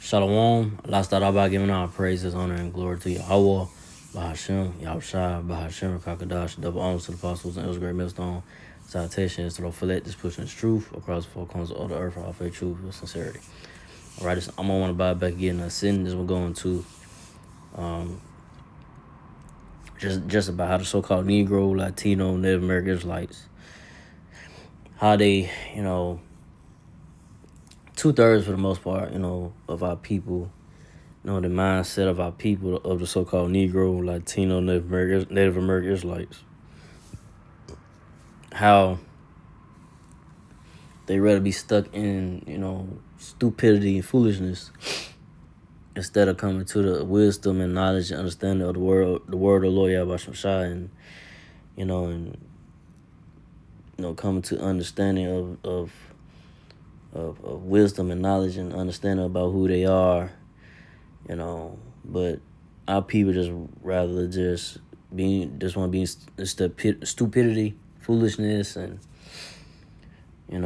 Shalom. Allah start out by giving all praises, honor, and glory to Yahweh, Bahashem, Yahushua, Bahashem, Kakadash, double honors to the apostles and Israel millstone. Salutations to the fillet that's pushing its truth across the four corners of the earth for all faith, truth, with sincerity. All right, I'm going to want to buy back again. A sentence we're going to just about how the so-called Negro, Latino, Native American Israelites, how they, 2/3 for the most part, of our people, the mindset of our people, of the so-called Negro, Latino, Native American Israelites, how they rather be stuck in, stupidity and foolishness instead of coming to the wisdom and knowledge and understanding of the word of the Lord Yahweh Shai, and coming to understanding of wisdom and knowledge and understanding about who they are, but our people just rather just want to be in stupidity, foolishness, and they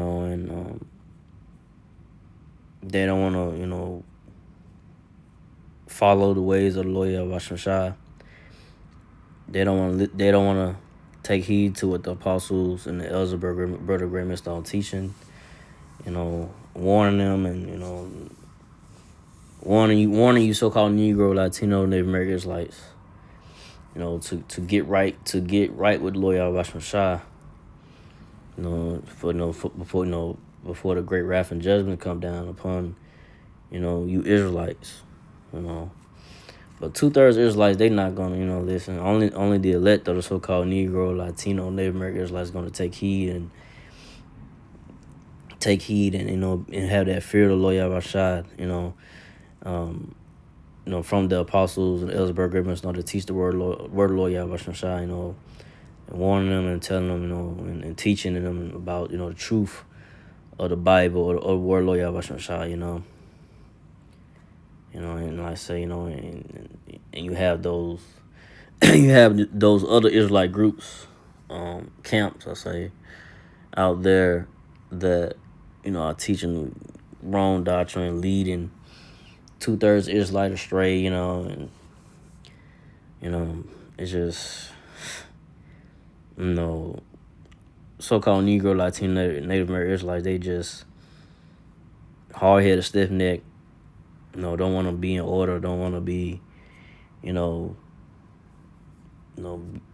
don't want to follow the ways of the Lord Yahweh Shai. They don't want to take heed to what the apostles and the elders, brother Great Mr. teaching, warning them, and warning you so-called Negro, Latino, Native American Israelites, to get right with the Lord Yahweh Shai, before the great wrath and judgment come down upon, you Israelites, But 2/3 Israelites, they not gonna, listen. Only the elect of the so-called Negro, Latino, Native American Israelites gonna take heed and and have that fear of the Lord Yahweh Shai, from the apostles and elders, Great to teach the word of the Lord Yahweh Shai, and warning them and telling them, and teaching them about, the truth of the Bible or the word of the Lord Yahweh Shai, and like I say, and you have those, those other Israelite groups, camps, I say, out there that, are teaching wrong doctrine, leading 2/3 Israelite astray, and it's just, so-called Negro, Latino, Native American Israelites, they just hard-headed, stiff-necked, don't want to be in order, don't want to be,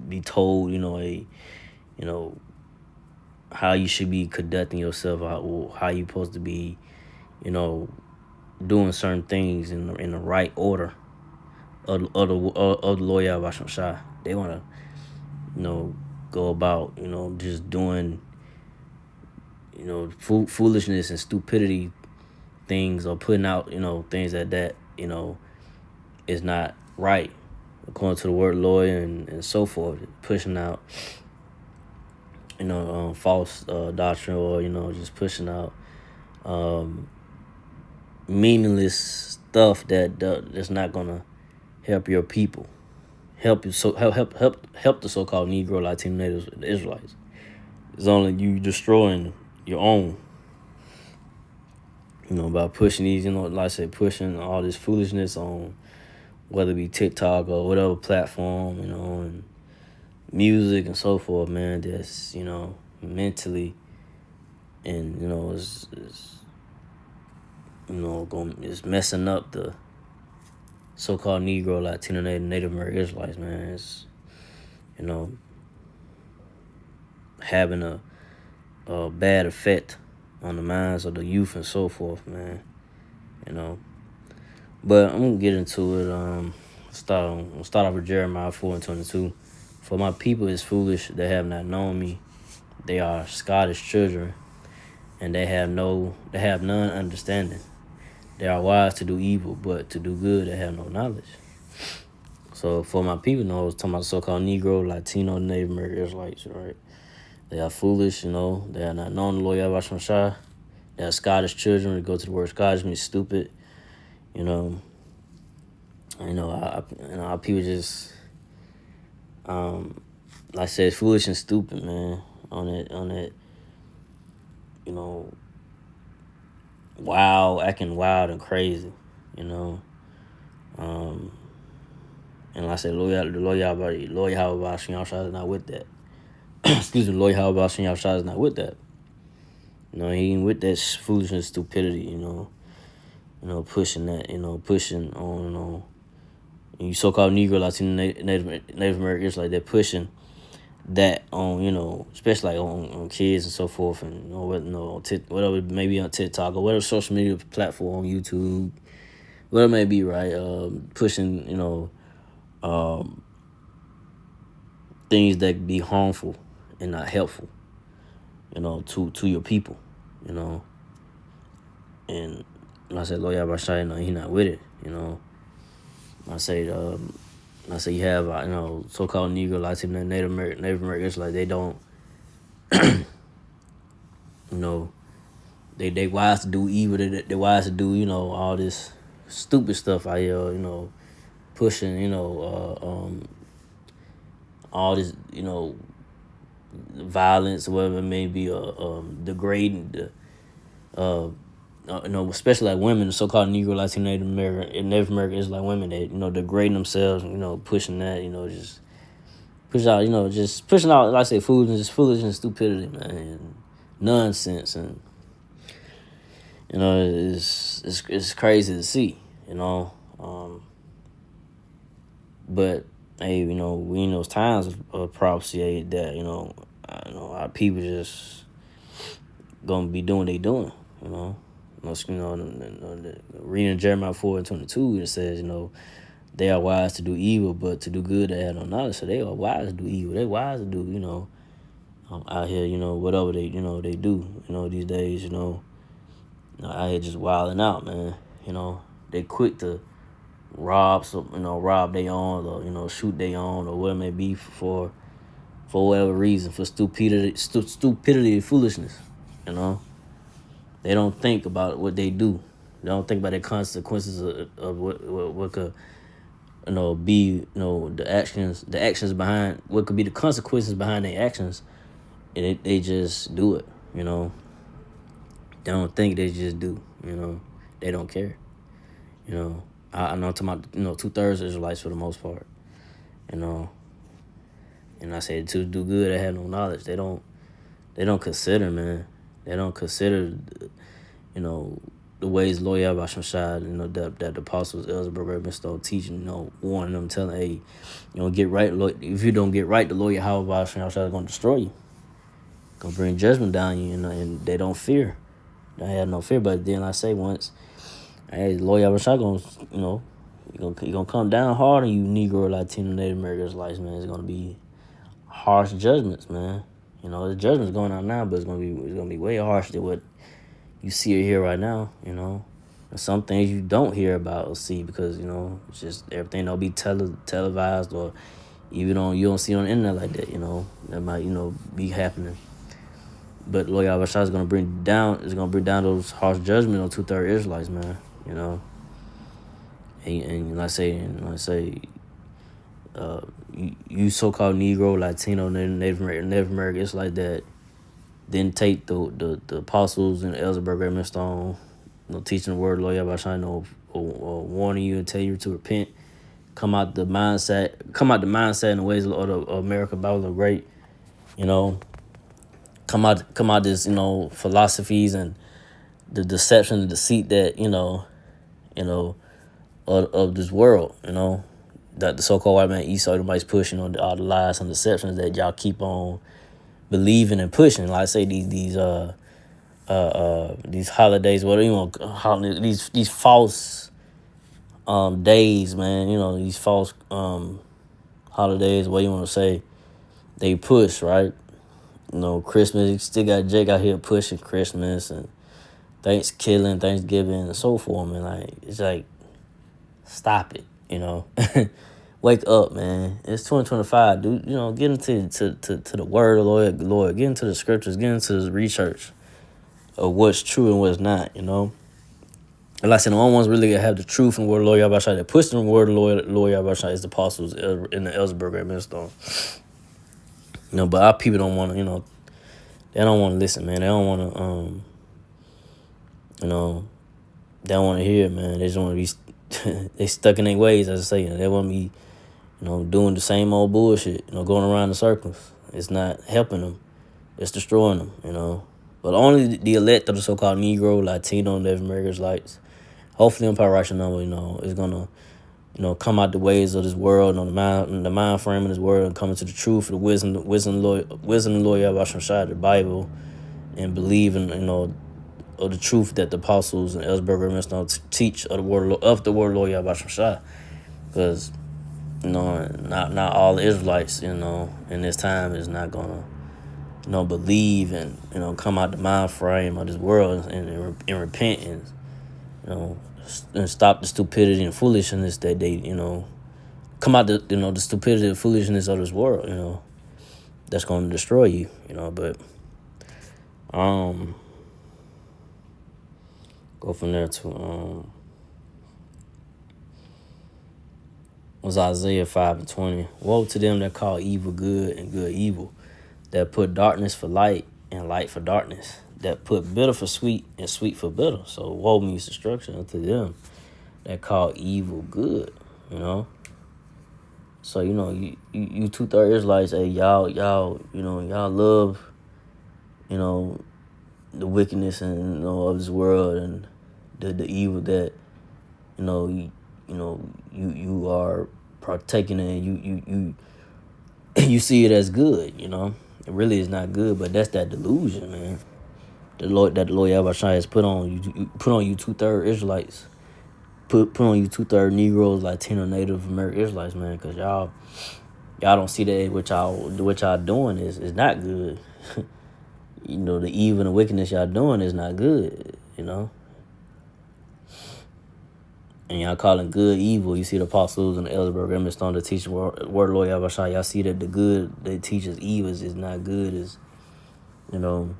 be told, how you should be conducting yourself, how you supposed to be, doing certain things in the right order of the Lord Yahweh Shai. They want to, go about, just doing, foolishness and stupidity things, or putting out, things that is not right according to the word of the Lord, and so forth, pushing out, false doctrine, or just pushing out meaningless stuff that's not gonna help your people, help the so-called Negro, Latino, Native Israelites. It's only you destroying your own, by pushing these, like I said, pushing all this foolishness on, whether it be TikTok or whatever platform, and music and so forth, man. That's, mentally, and it's messing up the so-called Negro, Latino, Native American Israelites, man. It's, having a bad effect on the minds of the youth and so forth, man. But I'm gonna get into it. Start off with Jeremiah 4:22. For my people is foolish; they have not known me. They are Scottish children, and they have none understanding. They are wise to do evil, but to do good they have no knowledge. So for my people, I was talking about so-called Negro, Latino, Native American Israelites, right? They are foolish, they are not known the Lord Yahweh Shai. They are Scottish children. We go to the word Scottish means stupid, our people just, like I said, foolish and stupid, man. On that, acting wild and crazy, you know. And like I said, Lord Yahweh Shem Yahshua is not with that. Excuse me, Lord Yahweh Shem Yahshua is not with that. You know, he ain't with that foolishness, stupidity, pushing that, pushing on, you so-called Negro, Latino, Native American Israelites, they're pushing that on, especially like on kids and so forth, and whatever, maybe on TikTok or whatever social media platform, YouTube, whatever it may be, right? Pushing, things that be harmful and not helpful, to your people, and like I said, Lord Yahweh, he not with it, I say, you have, so-called Negro, Latino, Native American Israelites, they don't, they wise to do evil, they wise to do, all this stupid stuff out here, pushing, all this, violence, whatever it may be, degrading especially like women, the so-called Negro, Latino, Native American Israelite women that, degrading themselves, pushing that, just just pushing out, like I say, foolishness and stupidity, man, and nonsense, and it's crazy to see, but hey, we in those times of prophecy that our people just gonna be doing what they doing, reading Jeremiah 4:22, it says, they are wise to do evil, but to do good they have no knowledge. So they are wise to do evil. They wise to do, out here, whatever they do, these days, out here just wilding out, man. They quick to rob their own, or shoot their own, or whatever it may be for whatever reason, for stupidity and foolishness. They don't think about what they do. They don't think about the consequences of what could be the actions behind what could be the consequences behind their actions, and they just do it. They don't think, they just do. They don't care. I know I'm talking about 2/3 Israelites for the most part. And I said to do good, they have no knowledge. They don't consider, man. They don't consider, the ways Lord Yahweh Shemshad, that the apostles, Elzebub, been still teaching, warning them, telling, hey, get right. Lord, if you don't get right, the Lord Yahweh Shemshad is going to destroy you, going to bring judgment down you, and they don't fear. They have no fear. But then I say once, hey, Lord Yahweh Shemshad going, he gonna come down hard on you, Negro, Latino, Native American Israelites, man. It's gonna be harsh judgments, man. The judgment's going on now, but it's gonna be way harsher than what you see or hear right now. And some things you don't hear about or see because it's just everything don't be televised, or even you don't see on the internet like that. That might be happening. But Lord Yahweh is gonna bring down those harsh judgments on 2/3 Israelites, man. And like I say, you so-called Negro, Latino, Native American, it's like that. Didn't take the apostles and the Elzebub Raymond Stone, teaching the word, Lord Yahweh, warning you and tell you to repent. Come out the mindset and the ways of America, Bible the Great. Come out this philosophies and the deception and deceit that of this world, that the so-called white man Esau everybody's pushing on all the lies and deceptions that y'all keep on believing and pushing. Like I say, these holidays, these false days, man. These false holidays, what you want to say, they push, right? Christmas, you still got Jake out here pushing Christmas and Thanksgiving, and so forth, man. Like, it's like, stop it, Wake up, man. It's 2025, dude. Get into to the word of the Lord. Get into the scriptures. Get into the research of what's true and what's not, And like I said, the only ones really that have the truth and word of the Lord Yahweh that push the word of the Lord Yahweh is the apostles in the Elzebub and Millstone. But our people don't want to, they don't want to listen, man. They don't want to, They don't want to hear it, man. They just want to be they stuck in their ways, as I say. They want to be, doing the same old bullshit, going around in circles. It's not helping them. It's destroying them. But only the elect of the so-called Negro, Latino, Native American Israelites, hopefully in Paration number, is gonna, come out the ways of this world, the mind frame of this world, and come into the truth, the wisdom, and lawyer about the Bible, and believe in, of the truth that the apostles and Ellsberger and teach of the word Lord Yahweh Shai. Because, not all the Israelites, in this time is not gonna, believe and, come out the mind frame of this world and repent and, and stop the stupidity and foolishness that they, come out the stupidity and foolishness of this world, that's gonna destroy you, but go from there to was Isaiah 5:20. Woe to them that call evil good and good evil, that put darkness for light and light for darkness, that put bitter for sweet and sweet for bitter. So woe means destruction unto them that call evil good, So, you 2/3 Israelites, hey, y'all, y'all love, the wickedness and of this world and the evil that, you are partaking in. You see it as good, It really is not good, but that's that delusion, man. The Lord Yahweh has put on you, 2/3 Israelites, put on you 2/3 Negroes, Latino, Native American Israelites, man, because y'all don't see that what y'all doing is not good. The evil and the wickedness y'all doing is not good, And y'all calling good evil. You see the apostles and the elders, remember, starting to teach the word of Lord Yahweh. Y'all see that the good that teaches evil is not good. You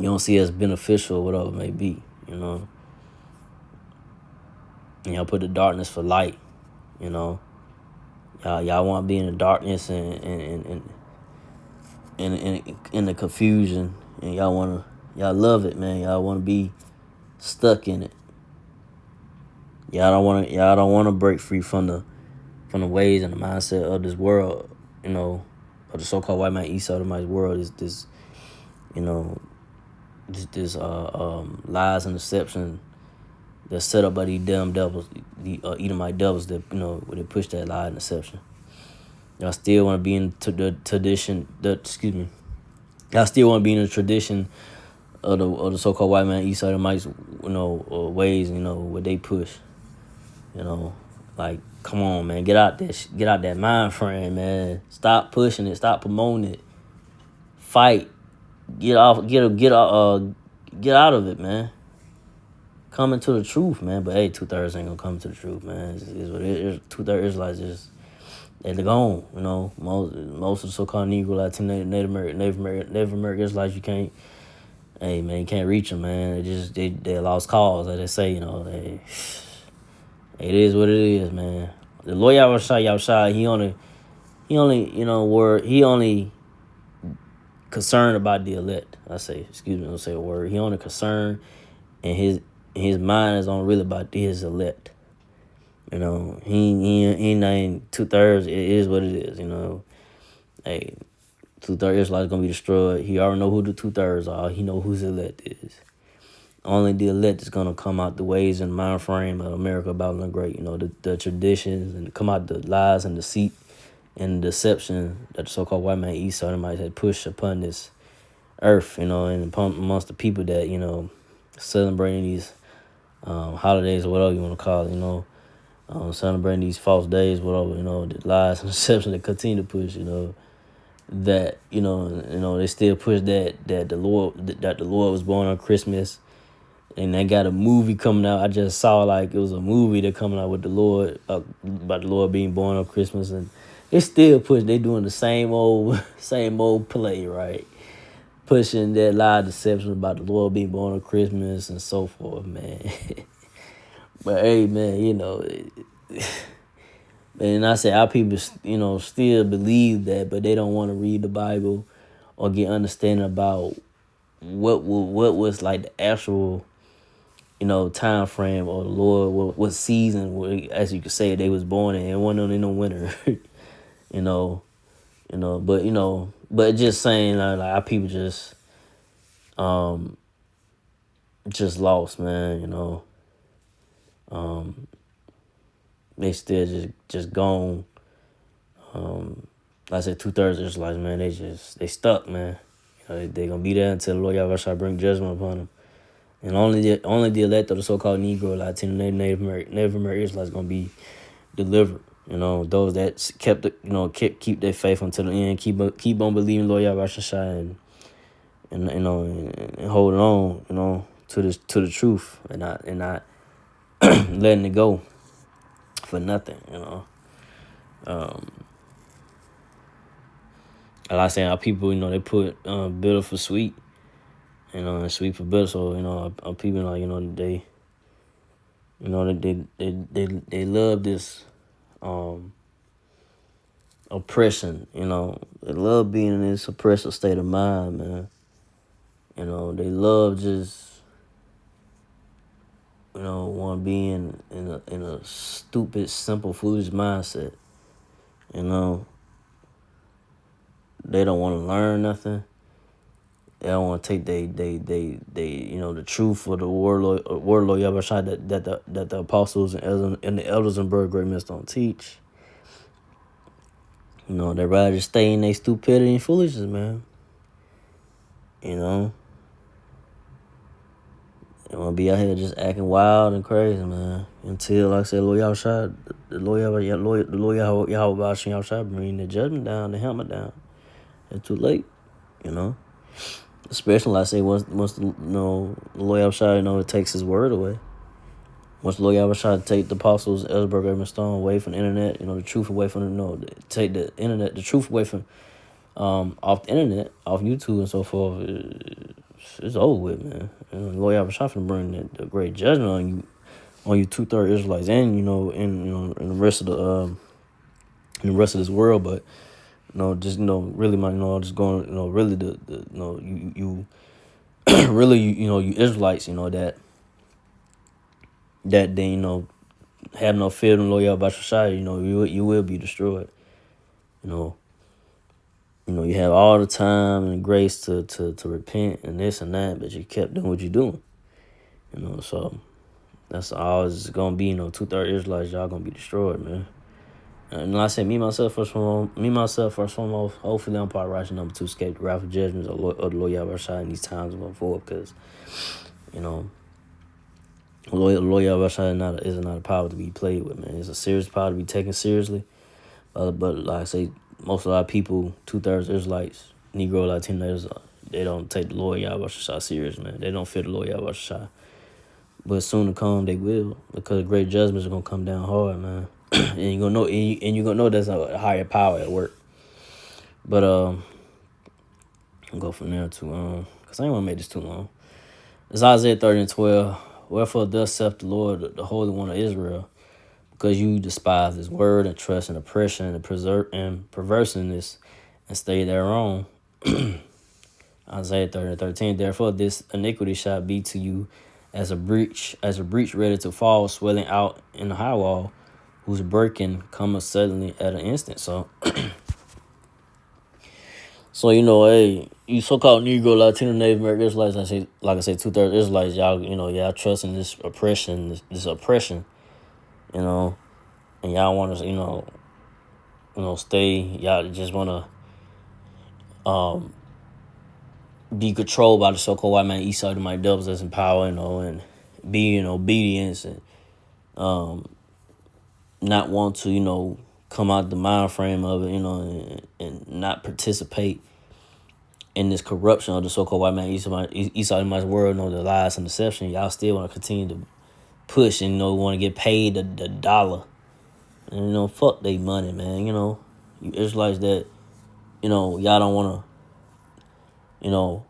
don't see it as beneficial or whatever it may be, And y'all put the darkness for light, Y'all want to be in the darkness and in the confusion, and y'all love it, man. Y'all want to be stuck in it. Y'all don't want to break free from the ways and the mindset of this world, of the so-called white man, East Sodomite world. Is this, this lies and deception that's set up by these damn devils, the Edomite devils that where they push that lie and deception. Y'all still want to be in the tradition. Y'all still want to be in the tradition of the so-called white man, East Sodomites, ways, what they push. Like, come on, man, get out that mind frame, man. Stop pushing it, stop promoting it. Fight, get out of it, man. Come into the truth, man. But hey, 2/3 ain't gonna come to the truth, man. It's what it is. 2/3 Israelites they're gone. Most of the so-called Negro, Latino, Native American Israelites, you can't. Hey, man, you can't reach them, man. They lost cause, like they say. It is what it is, man. The Lord Yahweh, he only, he only concerned about the elect. I don't say a word. He only concerned, and his mind is on really about his elect. He ain't 2/3. It is what it is. Hey, 2/3 Israelites gonna be destroyed. He already know who the 2/3 are. He know whose elect is. Only the elect is gonna come out the ways and mind frame of America, Babylon Great. The traditions, and come out the lies and deceit and deception that the so-called white man East Sodomites had pushed upon this earth. And amongst the people that celebrating these holidays or whatever you want to call it. Celebrating these false days, whatever. The lies and deception that continue to push. That they still push that the Lord was born on Christmas. And they got a movie coming out. I just saw it was a movie that coming out with the Lord, about the Lord being born on Christmas, and they still push. They doing the same old play, right? Pushing that lie deception about the Lord being born on Christmas and so forth, man. But hey, man, and I say our people, still believe that, but they don't want to read the Bible or get understanding about what was like the actual time frame or the Lord what season, as you could say, they was born in. It wasn't in the winter, you know, but just saying like our people just lost, man. They still just gone. Like I said, 2/3 Israelites, man. They stuck, man. They gonna be there until the Lord Yahweh bring judgment upon them. And only the elect of the so-called Negro, Latino, Native American Israelites gonna be delivered. Those that keep their faith until the end, keep on believing Lord Yahweh and holding on, to the truth and not letting it go for nothing. Like I say, our people, they put bitter for sweet, and sweet for bitter. So our people, they love this oppression. They love being in this oppressive state of mind, man. They love just want to be in a stupid, simple, foolish mindset. They don't want to learn nothing. They don't want to take the truth of the word Lord Yahweh that the apostles and the elders in Berg Great Mist don't teach. They rather just stay in their stupidity and foolishness, man. They want to be out here just acting wild and crazy, man. Until, like I said, Lord Yahweh, the Lord Yahweh bring the judgment down, the hammer down. It's too late, Especially, like I say, once the Lord Yahweh, it takes His word away. Once the Lord Yahweh to take the apostles, Ellsberg, and Stone away from the internet, the truth away from take the internet, the truth away from off the internet, off YouTube and so forth, it's over with, man. The Lord Yahweh finna bring the great judgment on you 2/3 Israelites, and in the rest of this world, but really, man, just going, really you really you Israelites, that they have no fear and loyal about Shai, you will be destroyed. You have all the time and grace to repent and this and that, but you kept doing what you're doing. So that's all it's gonna be. 2/3 Israelites, y'all gonna be destroyed, man. And like I said, me myself first foremost. Hopefully, I'm part righteous number 2, escape the wrath of judgments of the Lord Yahweh in these times going forward, because Lord Yahweh is not a power to be played with, man. It's a serious power to be taken seriously. But like I say, most of our people, 2/3 Israelites, Negro, Latinos, they don't take the Lord Yahweh serious, man. They don't fear the Lord Yahweh. But soon to come, they will, because great judgments are gonna come down hard, man. and you're gonna know there's a higher power at work. But I'll go from there to because I ain't wanna make this too long. It's Isaiah 30:12. Wherefore thus saith the Lord, the Holy One of Israel, because you despise His word and trust in oppression and perverseness and stay thereon. Isaiah 30:13. Therefore this iniquity shall be to you as a breach ready to fall, swelling out in the high wall, whose breaking cometh suddenly at an instant. So hey, you so-called Negro, Latino, Native American Israelites, like I say, 2/3 Israelites, y'all trust in this oppression, and y'all want to, stay. Y'all just want to be controlled by the so-called white man, Esau, my devils that's in power, and be in obedience, and not want to, come out the mind frame of it, and not participate in this corruption of the so-called white man, Esau in my world, the lies and deception. Y'all still want to continue to push and want to get paid the dollar, and fuck they money, man. You Israelites that y'all don't want to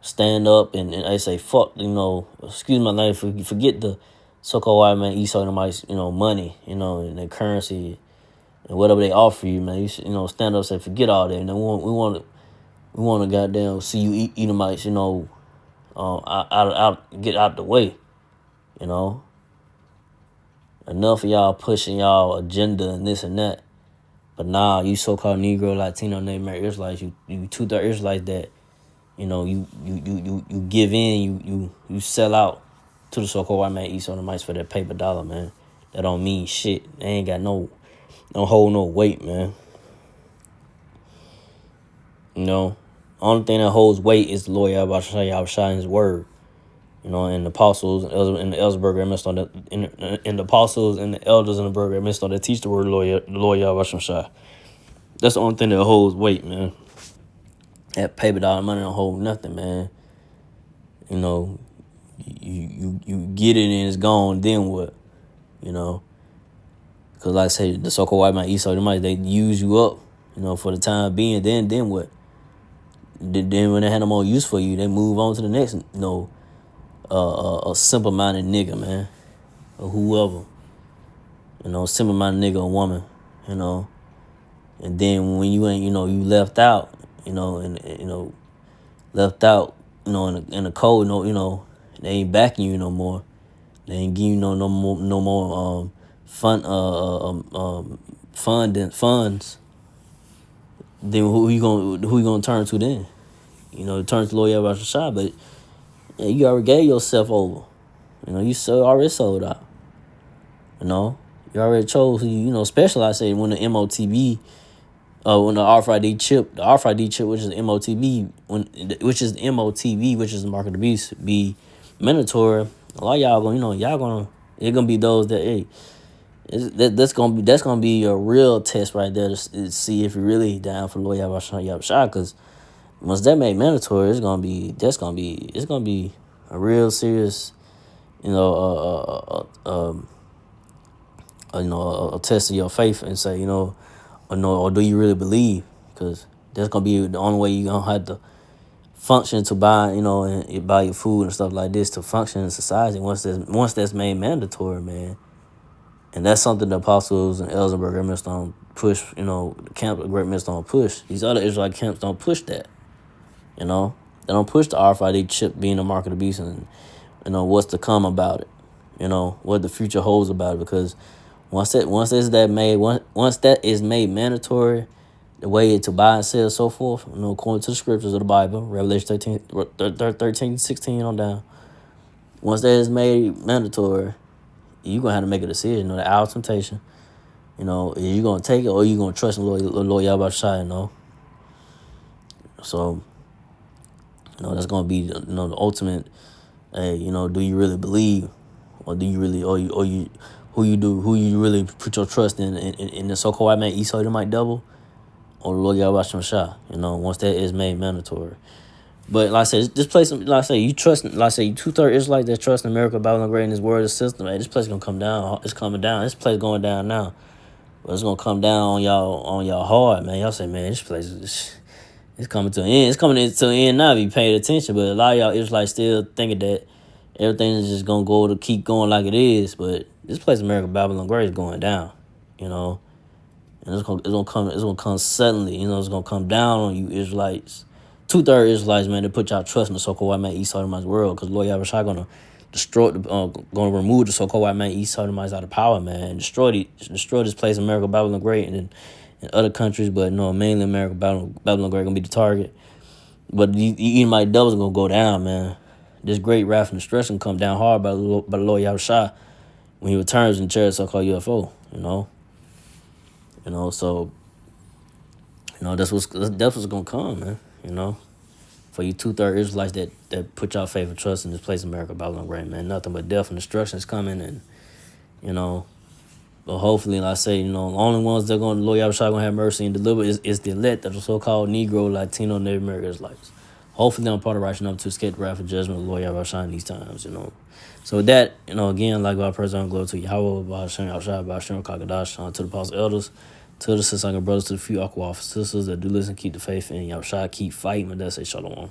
stand up and I say fuck, excuse my language, forget the so-called white man, Esau and my money, and their currency and whatever they offer you, man. You should, stand up and say forget all that, and we want to goddamn see you Edomites, get out the way. You know, enough of y'all pushing y'all agenda and this and that. But nah, you so-called Negro, Latino, Native American Israelites, you two-third Israelites that, you know, you give in, you sell out to the so-called white man East Sodomites for that paper dollar, man. That don't mean shit. They ain't got don't hold no weight, man. You know, only thing that holds weight is the Lord Yahushua and his word. You know, and the apostles and the elders burger missed on that, and the apostles and the elders in the burger missed on that teach the word of the Lord Yahushua. That's the only thing that holds weight, man. That paper dollar money don't hold nothing, man. You know, you get it and it's gone. Then what? You know, because like I say, the so-called white man Esau, they use you up. You know, for the time being. Then what? Then when they had no more use for you, they move on to the next. You know, a simple-minded nigga, man, or whoever. You know, simple-minded nigga or woman. You know, and then when you ain't, you know, you left out. You know, and you know, left out. You know, in the cold. You know, they ain't backing you no more. They ain't giving you no more funds. Then who you gonna turn to then? You know, turn to Lord Yahushua, but yeah, you already gave yourself over. You know, you already sold out. You know, you already chose who you know. Especially I say when the MOTB, when the RFID chip, which is MOTB, which is the mark of the beast, be mandatory. A lot of y'all gonna, it's gonna be those that that's gonna be a real test right there to see if you're really down for Lord Yahushua, because once that made mandatory, it's gonna be a real serious, you know, a test of your faith and say, you know, or do you really believe? Because that's gonna be the only way you're gonna have to function to buy, you know, and buy your food and stuff like this to function in society. Once that's made mandatory, man, and that's something the apostles and elders of Great Millstone push. You know, the camp of Great Millstone push. These other Israelite camps don't push that. You know, they don't push the RFID chip being the mark of the beast and, you know, what's to come about it. You know, what the future holds about it. Because once that is made mandatory, the way to buy and sell, so forth, you know, according to the scriptures of the Bible, Revelation 13, 16 on down. Once that is made mandatory, you're going to have to make a decision. You know, the hour of temptation. You know, are you going to take it or are you going to trust in Lord Yahushua, you know? So, you know, that's going to be, you know, the ultimate, hey, you know, do you really believe? Or do you really, who you really put your trust in the so-called white man Esau, you might double? Or the Lord Yahushua, you know, once that is made mandatory. But like I said, this place, like I say, you 2/3 Israelites that trust in America, Bible and Great in His Word, the system. Man, this place gonna come down. It's coming down. This place going down now, but it's gonna come down on y'all hard, man. Y'all say, man, this place it's coming to an end. It's coming to an end now. If you paying attention, but a lot of y'all Israelites still thinking that everything is just gonna keep going like it is. But this place, America, Babylon Great, is going down. You know. And it's gonna come suddenly, you know, it's gonna come down on you Israelites. 2/3 Israelites, man, to put y'all trust in the so-called white man East Sodomites world, because Lord Yahushua gonna remove the so-called white man East Sodomites out of power, man, and destroy this place, America, Babylon Great, and other countries, but no, mainly America, Babylon Great gonna be the target. But the Edomite devils gonna go down, man. This great wrath and destruction come down hard by the Lord Yahushua when he returns in chariots so-called UFO, you know. You know, so, you know, that's what's gonna come, man. You know, for you 2/3 Israelites that put y'all faith and trust in this place, America, Babylon Great, man. Nothing but death and destruction is coming, and you know, but hopefully, like I say, you know, the only ones that gonna Lord Yahushua gonna have mercy and deliver is the elect of the so-called Negro, Latino, Native American Israelites. Hopefully, I'm part of righteous enough to escape the wrath of judgment of Lord Yahushua in these times, you know. So with that, you know, again, like our president, glory to Yahweh, Bahashem, Yahushua, Bahashem, Kakadash, to the apostle elders, to the sister brothers, to the few aqua sisters that do listen, keep the faith, and Yahushua keep fighting, but that's a shalom.